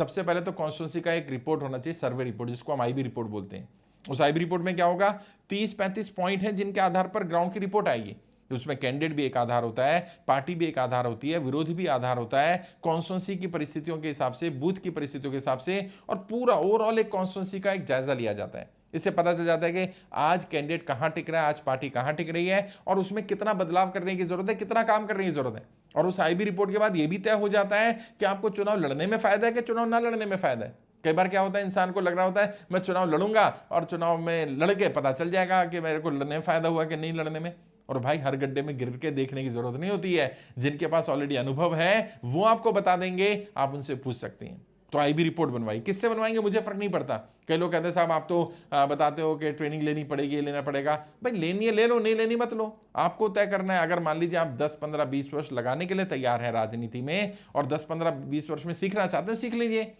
सबसे पहले तो कॉन्स्टिट्यूंसी का एक रिपोर्ट होना चाहिए, सर्वे रिपोर्ट, जिसको हम आईबी रिपोर्ट बोलते हैं। उस आईबी रिपोर्ट में क्या होगा, 30-35 पॉइंट हैं जिनके आधार पर ग्राउंड की रिपोर्ट आएगी। उसमें कैंडिडेट भी एक आधार होता है, पार्टी भी एक आधार होती है, विरोधी भी आधार होता है, कॉन्स्टिट्यूंसी की परिस्थितियों के हिसाब से, बूथ की परिस्थितियों के हिसाब से, और पूरा ओवरऑल एक कॉन्स्टिट्यूंसी का एक जायजा लिया जाता है। इससे पता चल जाता है कि आज कैंडिडेट कहां टिक रहा है, आज पार्टी कहां टिक रही है, और उसमें कितना बदलाव करने की जरूरत है, कितना काम करने की जरूरत है। और उस आईबी रिपोर्ट के बाद यह भी तय हो जाता है कि आपको चुनाव लड़ने में फायदा है कि चुनाव ना लड़ने में फायदा है। कई बार क्या होता है, इंसान को लग रहा होता है मैं चुनाव लड़ूंगा, और चुनाव में लड़के पता चल जाएगा कि मेरे को लड़ने में फायदा हुआ कि नहीं लड़ने में। और भाई हर गड्ढे में गिर के देखने की जरूरत नहीं होती है, जिनके पास ऑलरेडी अनुभव है वो आपको बता देंगे, आप उनसे पूछ सकते हैं। तो आईबी रिपोर्ट बनवाई, किससे बनवाएंगे मुझे फर्क नहीं पड़ता। कई लोग कहते हैं साहब आप तो बताते हो कि ट्रेनिंग लेनी पड़ेगी, ये लेना पड़ेगा। भाई लेनी है ले लो, नहीं लेनी मत लो, आपको तय करना है। अगर मान लीजिए आप 10-15-20 वर्ष लगाने के लिए तैयार है राजनीति में, और 10-15-20 वर्ष में सीखना चाहते हो, सीख लीजिए।